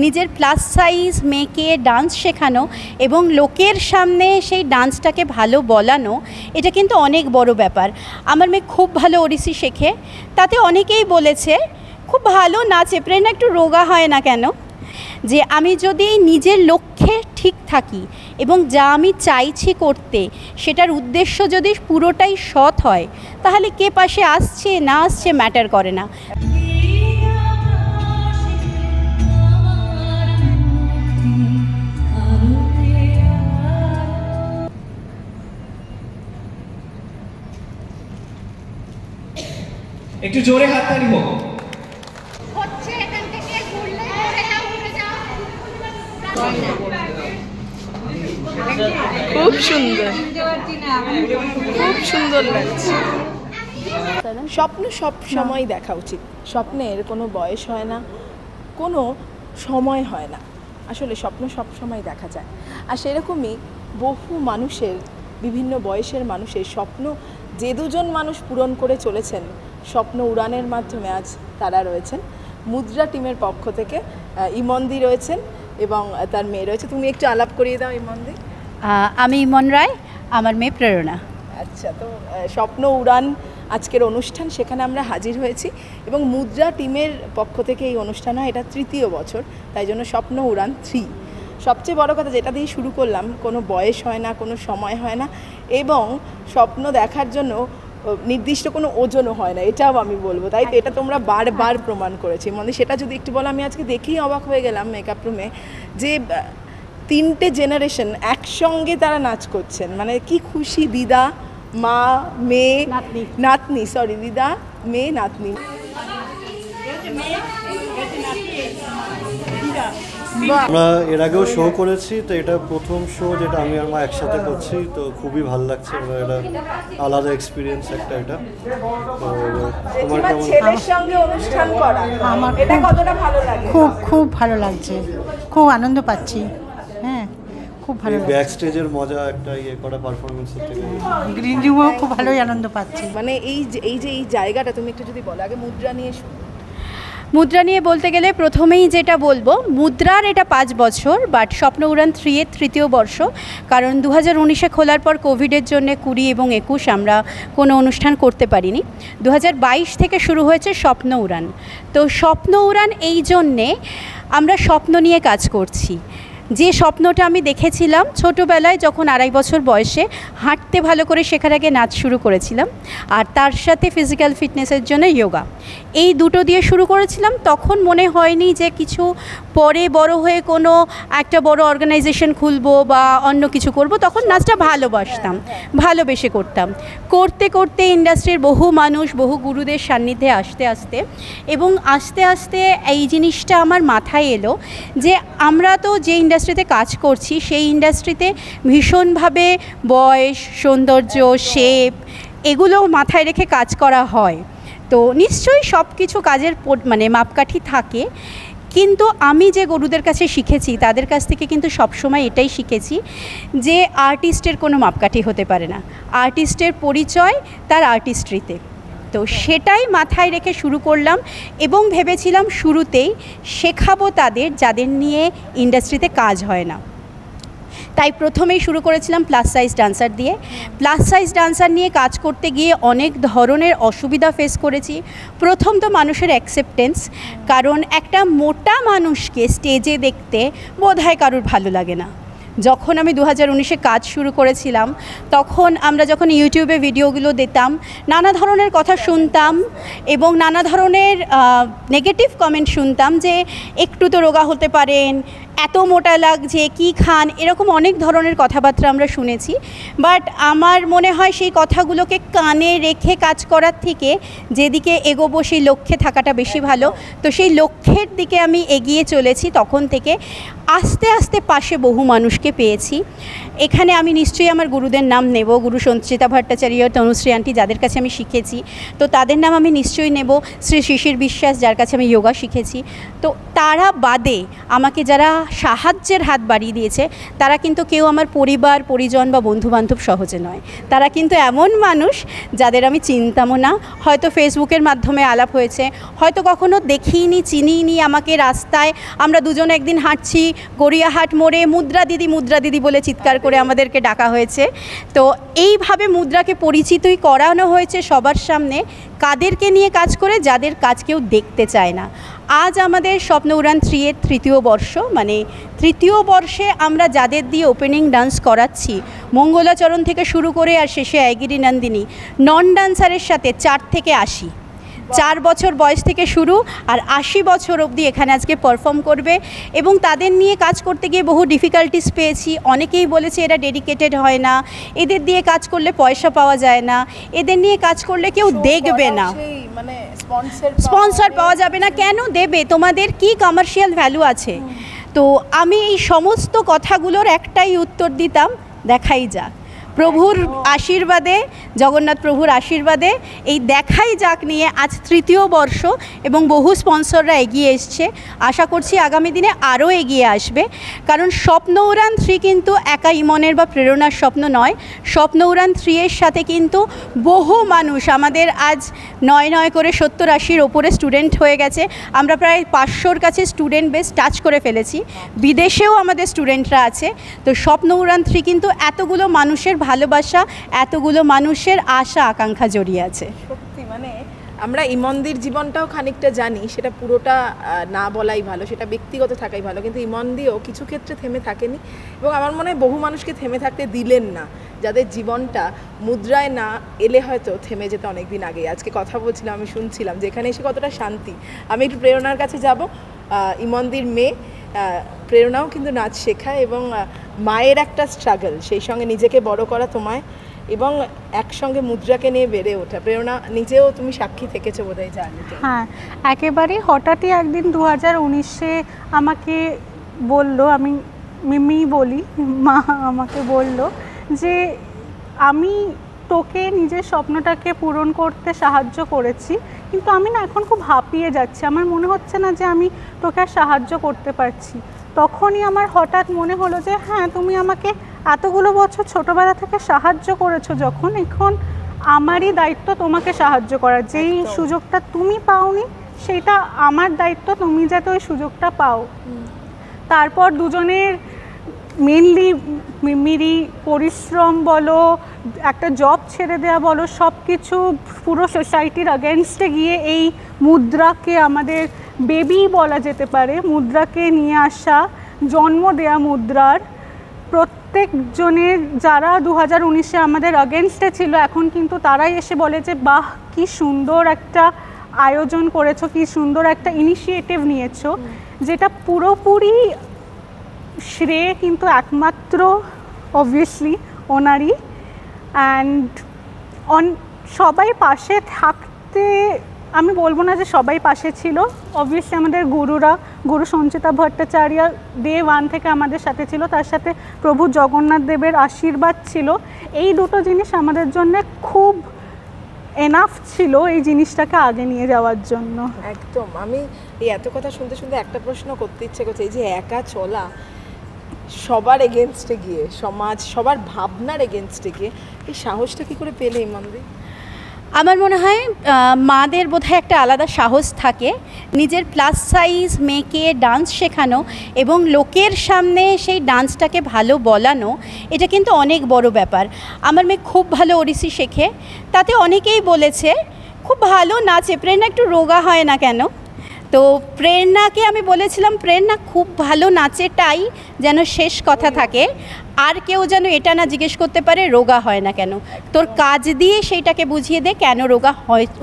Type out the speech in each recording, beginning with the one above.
নিজের plus size মেয়েকে dance শেখানো এবং লোকের সামনে সেই ডান্সটাকে ভালো বলানো, এটা কিন্তু অনেক বড় ব্যাপার। আমার মেয়ে খুব ভালো ওড়িশি শেখে, তাতে অনেকেই বলেছে খুব ভালো নাচে, প্রেরণা একটু রোগা হয় না কেন? যে আমি যদি নিজের লক্ষ্যে ঠিক থাকি এবং যা আমি চাইছি করতে সেটার উদ্দেশ্য যদি পুরোটাই সৎ হয়, তাহলে কে পাশে আসছে না আসছে ম্যাটার করে না। একটু জোরে হাততালি হোক। খুব সুন্দর, খুব সুন্দর লাগছে। স্বপ্ন সব সময় দেখা উচিত। স্বপ্নের কোনো বয়স হয় না, কোনো সময় হয় না। আসলে স্বপ্ন সব সময় দেখা যায়। আর সেরকমই বহু মানুষের, বিভিন্ন বয়সের মানুষের স্বপ্ন যে দুজন মানুষ পূরণ করে চলেছেন স্বপ্ন উড়ানের মাধ্যমে, আজ তারা রয়েছেন মুদ্রা টিমের পক্ষ থেকে। ইমনদি রয়েছেন এবং তার মেয়ে রয়েছে। তুমি একটু আলাপ করিয়ে দাও ইমনদি। আমি ইমন রায়, আমার মেয়ে প্রেরণা। আচ্ছা, তো স্বপ্ন উড়ান আজকের অনুষ্ঠান, সেখানে আমরা হাজির হয়েছি এবং মুদ্রা টিমের পক্ষ থেকে এই অনুষ্ঠান হয়, এটা তৃতীয় বছর, তাই জন্য স্বপ্ন উড়ান 3। সবচেয়ে বড় কথা যেটা দিয়ে শুরু করলাম, কোনো বয়স হয় না, কোনো সময় হয় না এবং স্বপ্ন দেখার জন্য নির্দিষ্ট কোনো ওজনও হয় না, এটাও আমি বলবো। তাই তো এটা তোমরা বারবার প্রমাণ করেছি। মানে সেটা যদি একটু বলো। আমি আজকে দেখেই অবাক হয়ে গেলাম মেকআপ রুমে, যে 3টে জেনারেশন একসঙ্গে তারা নাচ করছেন। মানে কি খুশি। দিদা, মা, মেয়ে, নাতনি, সরি দিদা, মেয়ে, নাতনি। আমরা এর আগেও শো করেছি, তো এটা প্রথম শো যেটা আমি আর মা একসাথে করছি, তো খুবই ভালো লাগছে। এটা আলাদা এক্সপিরিয়েন্স একটা। এটা তো তোমার কেমন? ছেলের সঙ্গে অনুষ্ঠান করা আমার এটা কতটা ভালো লাগে? খুব ভালো লাগছে, খুব আনন্দ পাচ্ছি। হ্যাঁ, খুব ভালো লাগছে। ব্যাক স্টেজের মজা একটা করা পারফরমেন্সের থেকে গ্রিন রুমেও খুব ভালোই আনন্দ পাচ্ছি। মানে এই যে জায়গাটা তুমি একটু যদি বলো। আগে মুদ্রা নিয়ে মুদ্রা নিয়ে বলতে গেলে প্রথমেই যেটা বলবো, মুদ্রার এটা 5 বছর, বাট স্বপ্ন উড়ান 3 এর তৃতীয় বর্ষ। কারণ 2019-এ খোলার পর কোভিডের জন্য 20 এবং 21 আমরা কোনো অনুষ্ঠান করতে পারিনি। 2022 থেকে শুরু হয়েছে স্বপ্ন উড়ান। তো স্বপ্ন উড়ান এই জন্যে আমরা স্বপ্ন নিয়ে কাজ করছি। যে স্বপ্নটা আমি দেখেছিলাম ছোটোবেলায়, যখন 2.5 বছর বয়সে হাঁটতে ভালো করে শেখার আগে নাচ শুরু করেছিলাম, আর তার সাথে ফিজিক্যাল ফিটনেসের জন্য যোগা, এই দুটো দিয়ে শুরু করেছিলাম। তখন মনে হয়নি যে কিছু পরে বড় হয়ে কোনো একটা বড় অর্গানাইজেশন খুলবো বা অন্য কিছু করব। তখন নাচটা ভালোবাসতাম, ভালোবেসে করতাম। করতে করতে ইন্ডাস্ট্রির বহু মানুষ, বহু গুরুদের সান্নিধ্যে আস্তে আস্তে এই জিনিসটা আমার মাথায় এলো যে আমরা তো যে ইন্ডাস্ট্রিতে কাজ করছি, সেই ইন্ডাস্ট্রিতে ভীষণভাবে বয়স, সৌন্দর্য, শেপ এগুলো মাথায় রেখে কাজ করা হয়। তো নিশ্চয়ই সব কিছু কাজের মানে মাপকাঠি থাকে, কিন্তু আমি যে গুরুদের কাছে শিখেছি তাদের কাছ থেকে কিন্তু সবসময় এটাই শিখেছি যে আর্টিস্টের কোনো মাপকাঠি হতে পারে না। আর্টিস্টের পরিচয় তার আর্টিস্ট্রিতে। তো সেটাই মাথায় রেখে শুরু করলাম এবং ভেবেছিলাম শুরুতেই শেখাবো তাদের যাদের নিয়ে ইন্ডাস্ট্রিতে কাজ হয় না। তাই প্রথমেই শুরু করেছিলাম প্লাস সাইজ ডান্সার দিয়ে। প্লাস সাইজ ডান্সার নিয়ে কাজ করতে গিয়ে অনেক ধরনের অসুবিধা ফেস করেছি। প্রথম তো মানুষের অ্যাকসেপ্টেন্স, কারণ একটা মোটা মানুষকে স্টেজে দেখতে বোধহয় কারোর ভালো লাগে না। যখন আমি 2019-এ কাজ শুরু করেছিলাম, তখন আমরা যখন ইউটিউবে ভিডিওগুলো দিতাম, নানা ধরনের কথা শুনতাম এবং নানা ধরনের নেগেটিভ কমেন্ট শুনতাম যে একটু তো রোগা হতে পারেন, এত মোটা লাগছে, কি খান, এরকম অনেক ধরনের কথাবার্তা আমরা শুনেছি। বাট আমার মনে হয় সেই কথাগুলোকে কানে রেখে কাজ করার থেকে যেদিকে এগোবো সেই লক্ষ্যে থাকাটা বেশি ভালো। তো সেই লক্ষ্যের দিকে আমি এগিয়ে চলেছি তখন থেকে। আস্তে আস্তে পাশে বহু মানুষকে পেয়েছি। এখানে আমি নিশ্চয়ই আমার গুরুদের নাম নেব, গুরু সঞ্চিতা ভট্টাচার্য, তনুশ্রী আন্টি, যাদের কাছে আমি শিখেছি, তো তাদের নাম আমি নিশ্চয়ই নেব। শ্রী শিশির বিশ্বাস, যার কাছে আমি যোগা শিখেছি। তো তারা বাদে আমাকে যারা সাহায্যের হাত বাড়িয়ে দিয়েছে তারা কিন্তু কেউ আমার পরিবার পরিজন বা বন্ধুবান্ধব সহজে নয়, তারা কিন্তু এমন মানুষ যাদের আমি চিনতামও না, হয়তো ফেসবুকের মাধ্যমে আলাপ হয়েছে, হয়তো কখনো দেখিইনি চিনিইনি আমাকে রাস্তায়, আমরা দুজনে একদিন হাঁটছি গড়িয়াহাট মোড়ে, মুদ্রা দিদি বলে চিৎকার করে আমাদেরকে ডাকা হয়েছে। তো এইভাবে মুদ্রাকে পরিচিতই করানো হয়েছে সবার সামনে, কাদেরকে নিয়ে কাজ করে, যাদের কাজ কেউ দেখতে চায় না। আজ আমাদের স্বপ্ন উড়ান 3-এর তৃতীয় বর্ষ, মানে তৃতীয় বর্ষে আমরা যাদের দিয়ে ওপেনিং ডান্স করাচ্ছি, মঙ্গলাচরণ থেকে শুরু করে আর শেষে আইগিরি নন্দিনী, নন ডান্সারের সাথে 4 থেকে 80, 4 বছর বয়স থেকে শুরু আর 80 বছর অবধি এখানে আজকে পারফর্ম করবে। এবং তাদের নিয়ে কাজ করতে গিয়ে বহু ডিফিকাল্টিস পেয়েছি। অনেকেই বলেছে এরা ডেডিকেটেড হয় না, এদের দিয়ে কাজ করলে পয়সা পাওয়া যায় না, এদের নিয়ে কাজ করলে কেউ দেখবে না, মানে স্পন্সর পাওয়া যাবে না, কেন দেবে, তোমাদের কি কমার্শিয়াল ভ্যালু আছে? তো আমি এই সমস্ত কথাগুলোর একটাই উত্তর দিতাম, দেখাই যাক প্রভুর আশীর্বাদে, জগন্নাথ প্রভুর আশীর্বাদে এই দেখাই যাক নিয়ে আজ তৃতীয় বর্ষ এবং বহু স্পন্সররা এগিয়ে এসছে। আশা করছি আগামী দিনে আরও এগিয়ে আসবে, কারণ স্বপ্ন উড়ান 3 কিন্তু একা ইমনের বা প্রেরণার স্বপ্ন নয়। স্বপ্ন উড়ান 3-এর সাথে কিন্তু বহু মানুষ, আমাদের আজ 9 করে 70-80-র ওপরে স্টুডেন্ট হয়ে গেছে, আমরা প্রায় 500-র কাছে স্টুডেন্ট বেস টাচ করে ফেলেছি, বিদেশেও আমাদের স্টুডেন্টরা আছে। তো স্বপ্ন উড়ান 3 কিন্তু এতগুলো মানুষের ভালোবাসা, এতগুলো মানুষের আশা আকাঙ্ক্ষা জড়িয়ে আছে। সত্যি মানে আমরা ইমনদির জীবনটাও খানিকটা জানি, সেটা পুরোটা না বলাই ভালো, সেটা ব্যক্তিগত থাকাই ভালো, কিন্তু ইমনদিও কিছু ক্ষেত্রে থেমে থাকেনি এবং আমার মনে হয় বহু মানুষকে থেমে থাকতে দিলেন না, যাদের জীবনটা মুদ্রায় না এলে হয়তো থেমে যেতে অনেক দিন আগে। আজকে কথা বলছিলাম, আমি শুনছিলাম যে এখানে এসে কতটা শান্তি। আমি একটু প্রেরণার কাছে যাব। ইমনদির মেয়ে প্রেরণাও কিন্তু নাচ শেখায় এবং মায়ের একটা স্ট্রাগল, সেই সঙ্গে নিজেকে বড় করা তোমায় এবং একসঙ্গে মুদ্রাকে নিয়ে বেড়ে ওঠা। প্রেরণা নিজেও তুমি সাক্ষী থেকেছো বোধহয় জার্নিতে। হ্যাঁ, একেবারে হঠাৎই একদিন 2019-এ আমাকে বলল, আমি মিমি বলি, মা আমাকে বলল যে আমি তোকে নিজের স্বপ্নটাকে পূরণ করতে সাহায্য করেছি, কিন্তু আমি না এখন খুব হাঁপিয়ে যাচ্ছি, আমার মনে হচ্ছে না যে আমি তোকে আর সাহায্য করতে পারছি। তখনই আমার হঠাৎ মনে হলো যে হ্যাঁ, তুমি আমাকে এতগুলো বছর ছোটোবেলা থেকে সাহায্য করেছো, যখন এখন আমারই দায়িত্ব তোমাকে সাহায্য করার। যেই সুযোগটা তুমি পাওনি সেটা আমার দায়িত্ব, তুমি যাতে ওই সুযোগটা পাও। তারপর দুজনের মেনলি মিমিরই পরিশ্রম বলো, একটা জব ছেড়ে দেওয়া বলো, সব কিছু পুরো সোসাইটির আগেনস্টে গিয়ে এই মুদ্রাকে, আমাদের বেবি বলা যেতে পারে, মুদ্রাকে নিয়ে আসা, জন্ম দেয়া মুদ্রার প্রত্যেকজনের, যারা 2019-এ আমাদের আগেনস্টে ছিল, এখন কিন্তু তারাই এসে বলে যে বাহ, কি সুন্দর একটা আয়োজন করেছো, কি সুন্দর একটা ইনিশিয়েটিভ নিয়েছো, যেটা পুরোপুরি শ্রেয় কিন্তু একমাত্র অবভিয়াসলি ওনারই। অ্যান্ড সবাই পাশে থাকতে, আমি বলবো না যে সবাই পাশে ছিল, অবভিয়াসলি আমাদের গুরুরা, গুরু সঞ্চিতা ভট্টাচার্য ডে 1 থেকে আমাদের সাথে ছিল, তার সাথে প্রভু জগন্নাথ দেবের আশীর্বাদ ছিল। এই দুটো জিনিস আমাদের জন্য খুব এনাফ ছিল এই জিনিসটাকে আগে নিয়ে যাওয়ার জন্য। একদম। আমি এই এত কথা শুনতে শুনতে একটা প্রশ্ন করতে ইচ্ছে করছে, এই যে একা চলা, সবার এগেনস্টে গিয়ে, সমাজ সবার ভাবনার এগেনস্টে গিয়ে, এই সাহসটা কী করে পেলে ইমনদি? আমার মনে হয় মাদের বোধহয় একটা আলাদা সাহস থাকে, নিজের প্লাস সাইজ মেয়েকে ডান্স শেখানো এবং লোকের সামনে সেই ডান্সটাকে ভালো বলানো, এটা কিন্তু অনেক বড় ব্যাপার। আমার মেয়ে খুব ভালো ওড়িশি শেখে, তাতে অনেকেই বলেছে খুব ভালো নাচে, প্রেরণা একটু রোগা হয় না কেন? তো প্রেরণাকে আমি বলেছিলাম, প্রেরণা খুব ভালো নাচেটাই যেন শেষ কথা থাকে, আর কেউ যেন এটা না জিজ্ঞেস করতে পারে রোগা হয় না কেন। তোর কাজ দিয়ে সেইটাকে বুঝিয়ে দে, কেন রোগা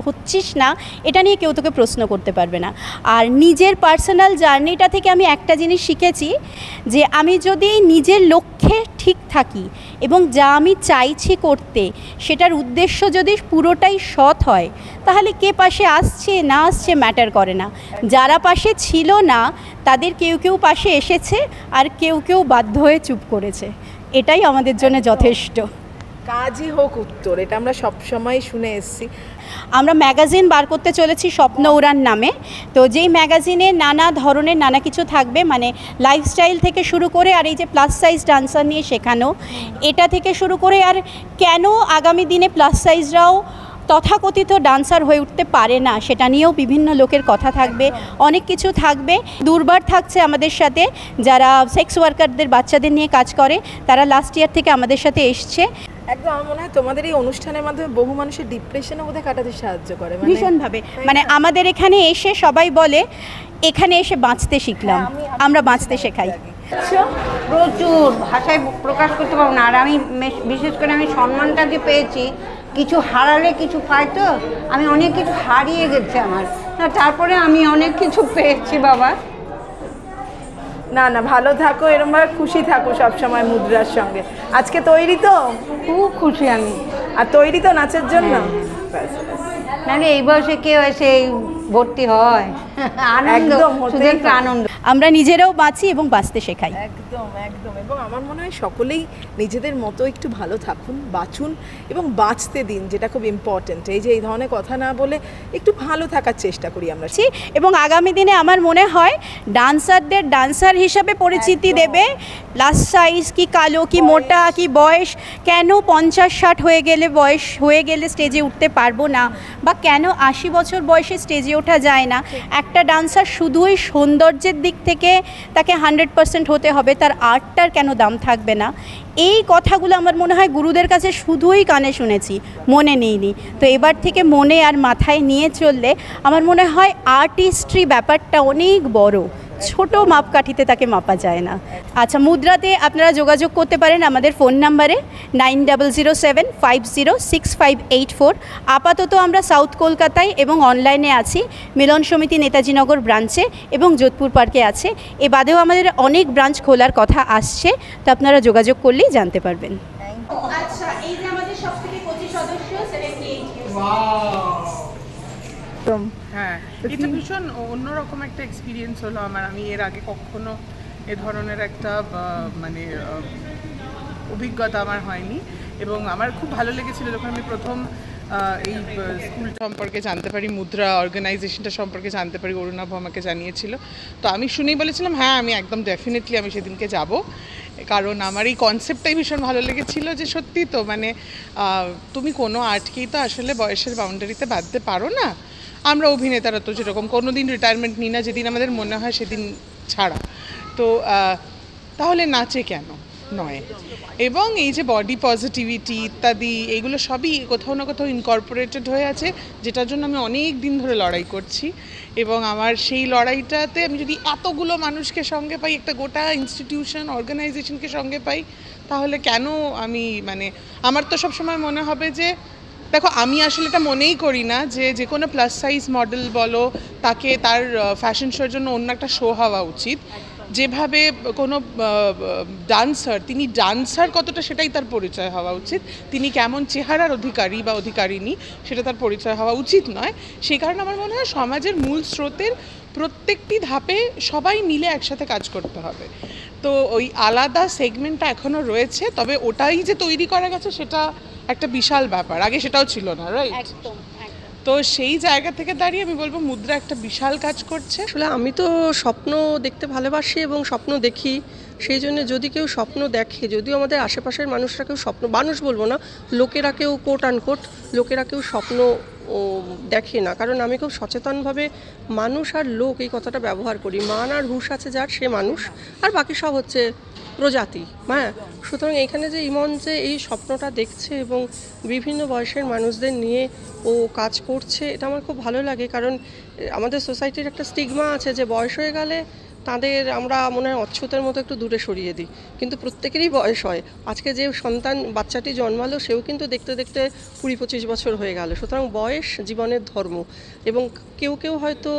হচ্ছিস না এটা নিয়ে কেউ তোকে প্রশ্ন করতে পারবে না। আর নিজের পার্সোনাল জার্নিটা থেকে আমি একটা জিনিস শিখেছি, যে আমি যদি নিজের লক্ষ্যে ঠিক থাকি এবং যা আমি চাইছি করতে, সেটার উদ্দেশ্য যদি পুরোটাই সৎ হয়, তাহলে কে পাশে আসছে না আসছে ম্যাটার করে না। যারা পাশে ছিল না তাদের কেউ কেউ পাশে এসেছে, আর কেউ কেউ বাধ্য হয়ে চুপ করেছে, এটাই আমাদের জন্য যথেষ্ট। কাজই হোক উত্তর, এটা আমরা সবসময় শুনে এসেছি। আমরা ম্যাগাজিন বার করতে চলেছি স্বপ্ন উড়ান নামে। তো যেই ম্যাগাজিনে নানা ধরনের নানা কিছু থাকবে, মানে লাইফস্টাইল থেকে শুরু করে আর এই যে প্লাস সাইজ ডান্সার নিয়ে শেখানো, এটা থেকে শুরু করে আর কেন আগামী দিনে প্লাস সাইজরাও তথাকথিত ডান্সার হয়ে উঠতে পারে না সেটা নিয়েও বিভিন্ন লোকের কথা থাকবে, অনেক কিছু থাকবে। দুর্বার থাকছে আমাদের সাথে, যারা সেক্স ওয়ার্কারদের বাচ্চাদের নিয়ে কাজ করে, তারা লাস্ট ইয়ার থেকে আমাদের সাথে এসছে। একদম আমার মনে হয় তোমাদের এই অনুষ্ঠানের মাধ্যমে বহু মানুষের ডিপ্রেশনও বোধহয় কাটাতে সাহায্য করে, ভীষণভাবে। মানে আমাদের এখানে এসে সবাই বলে এখানে এসে বাঁচতে শিখলাম, আমরা বাঁচতে শেখাই। প্রচুর ভাষায় প্রকাশ করতে পারবো না। আর আমি বিশেষ করে আমি সম্মানটা যে পেয়েছি, কিছু হারালে কিছু পাই, তো আমি অনেক কিছু হারিয়ে গেছে আমার, তারপরে আমি অনেক কিছু পেয়েছি বাবা। না না, ভালো থাকো, এরকমভাবে খুশি থাকো সবসময় মুদ্রার সঙ্গে। আজকে তৈরি তো? খুব খুশি আমি। আর তৈরি তো নাচের জন্য? নাহলে এই বয়সে কেউ এসে ভর্তি হয়? আনন্দ, শুধু একটা আনন্দ। আমরা নিজেরাও বাঁচি এবং বাঁচতে শেখাই। একদম একদম। এবং আমার মনে হয় সকলেই নিজেদের মতো একটু ভালো থাকুন, বাঁচুন এবং বাঁচতে দিন, যেটা খুব ইম্পর্টেন্ট। এই যে এই ধরনের কথা না বলে একটু ভালো থাকার চেষ্টা করি আমরা। এবং আগামী দিনে আমার মনে হয় ডান্সারদের ডান্সার হিসাবে পরিচিতি দেবে প্লাস সাইজ কি কালো কি মোটা কি বয়স, কেন 50-60 বয়স হয়ে গেলে স্টেজে উঠতে পারবো না, বা কেন 80 বছর বয়সে স্টেজে ওঠা যায় না। একটা ডান্সার শুধুই সৌন্দর্যের দিক থেকে তাকে 100% হতে হবে, তার আর্টটার কেন দাম থাকবে না। এই কথাগুলো আমার মনে হয় গুরুদের কাছে শুধুই কানে শুনেছি, মনে নেইনি। তো এবার থেকে মনে আর মাথায় নিয়ে চললে আমার মনে হয় আর্টিস্ট্রি ব্যাপারটা অনেক বড়, ছোট মাপকাঠিতে তাকে মাপা যায় না। আচ্ছা, মুদ্রাতে আপনারা যোগাযোগ করতে পারেন আমাদের ফোন নাম্বারে 9007506584। আপাতত আমরা সাউথ কলকাতায় এবং অনলাইনে আছি, মিলন সমিতি নেতাজিনগর ব্রাঞ্চে এবং যোধপুর পার্কে আছে। এ বাদেও আমাদের অনেক ব্রাঞ্চ খোলার কথা আসছে, তো আপনারা যোগাযোগ করলেই জানতে পারবেন। আচ্ছা, এই যে আমাদের সবথেকে 25 সদস্য 78 হ্যাঁ, এটা ভীষণ অন্যরকম একটা এক্সপিরিয়েন্স হলো আমার। আমি এর আগে কখনো এ ধরনের একটা মানে অভিজ্ঞতা আমার হয়নি, এবং আমার খুব ভালো লেগেছিল যখন আমি প্রথম এই স্কুল সম্পর্কে জানতে পারি, মুদ্রা অর্গানাইজেশনটা সম্পর্কে জানতে পারি, অরুণাভ আমাকে জানিয়েছিল। তো আমি শুনেই বলেছিলাম হ্যাঁ, আমি একদম ডেফিনেটলি আমি সেদিনকে যাব, কারণ আমার এই কনসেপ্টটাই ভীষণ ভালো লেগেছিল যে সত্যি তো মানে তুমি কোনো আর্টকেই তো আসলে বয়সের বাউন্ডারিতে বাঁধতে পারো না। আমরা অভিনেতারা তো যেরকম কোনো দিন রিটায়ারমেন্ট নিই না, যেদিন আমাদের মনে হয় সেদিন ছাড়া, তো তাহলে নাচে কেন নয়। এবং এই যে বডি পজিটিভিটি ইত্যাদি, এইগুলো সবই কোথাও না কোথাও ইনকর্পোরেটেড হয়ে আছে, যেটার জন্য আমি অনেক দিন ধরে লড়াই করছি। এবং আমার সেই লড়াইটাতে আমি যদি এতগুলো মানুষকে সঙ্গে পাই, একটা গোটা ইনস্টিটিউশন অর্গানাইজেশনকে সঙ্গে পাই, তাহলে কেন আমি মানে আমার তো সবসময় মনে হবে যে দেখো, আমি আসলে এটা মনেই করি না যে কোনো প্লাস সাইজ মডেল বলো, তাকে তার ফ্যাশন শোর জন্য অন্য একটা শো হওয়া উচিত। যেভাবে কোনো ডান্সার, তিনি ডান্সার কতটা সেটাই তার পরিচয় হওয়া উচিত, তিনি কেমন চেহারার অধিকারী বা অধিকারিণী সেটা তার পরিচয় হওয়া উচিত নয়। সেই কারণে আমার মনে হয় সমাজের মূল স্রোতের প্রত্যেকটি ধাপে সবাই মিলে একসাথে কাজ করতে হবে। তো ওই আলাদা সেগমেন্টটা এখনও রয়েছে, তবে ওটাই যে তৈরি করা গেছে সেটা একটা বিশাল ব্যাপার, আগে সেটাও ছিল না, রাইট? তো সেই জায়গা থেকে দাঁড়িয়ে আমি বলবো মুদ্রা একটা বিশাল কাজ করছে। আসলে আমি তো স্বপ্ন দেখতে ভালোবাসি এবং স্বপ্ন দেখি, সেই জন্য যদি কেউ স্বপ্ন দেখে, যদিও আমাদের আশেপাশের মানুষরা কেউ স্বপ্ন, মানুষ বলবো না, লোকেরা কেউ কোট আনকোট লোকেরা কেউ স্বপ্ন দেখে না, কারণ আমি খুব সচেতনভাবে মানুষ আর লোক এই কথাটা ব্যবহার করি। মান আর হুঁশ আছে যার, সে মানুষ, আর বাকি সব হচ্ছে প্রজাতি। হ্যাঁ, সুতরাং এখানে যে ইমন যে এই স্বপ্নটা দেখছে এবং বিভিন্ন বয়সের মানুষদের নিয়ে ও কাজ করছে, এটা আমার খুব ভালো লাগে। কারণ আমাদের সোসাইটির একটা স্টিগমা আছে যে বয়স হয়ে গেলে তাদের আমরা মনে হয় অচ্ছুতের মতো একটু দূরে সরিয়ে দিই, কিন্তু প্রত্যেকেরই বয়স হয়। আজকে যে সন্তান বাচ্চাটি জন্মালো সেও কিন্তু দেখতে দেখতে 20-25 বছর হয়ে গেল। সুতরাং বয়স জীবনের ধর্ম, এবং কেউ কেউ হয়তো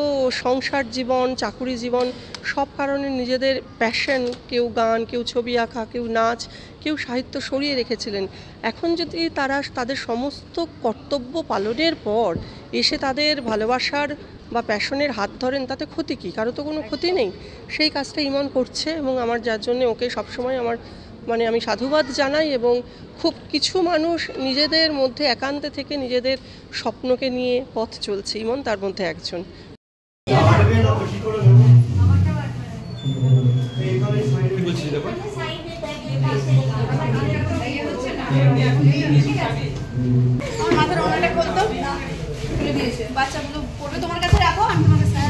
সংসার জীবন, চাকুরি জীবন, সব কারণে নিজেদের প্যাশন, কেউ গান, কেউ ছবি আঁকা, কেউ নাচ, কেউ সাহিত্য সরিয়ে রেখেছিলেন। এখন যদি তারা তাদের সমস্ত কর্তব্য পালনের পর এসে তাদের ভালোবাসার বা প্যাশনের হাত ধরেন, তাতে ক্ষতি কী? কারো তো কোনো ক্ষতি নেই। সেই কাজটা ইমন করছে, এবং আমার যার জন্য ওকে সবসময় আমার মানে আমি সাধুবাদ জানাই। এবং খুব কিছু মানুষ নিজেদের মধ্যে একান্তে থেকে নিজেদের স্বপ্নকে নিয়ে পথ চলছে, ইমন তার মধ্যে একজন। মাথার ওনাটা বলতো খুলে দিয়েছে, বাচ্চাগুলো পড়বে তোমার কাছে রাখো, আমি তোমার কাছে।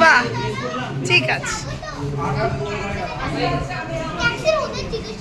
বাহ, ঠিক আছে। ওদের জিজ্ঞেস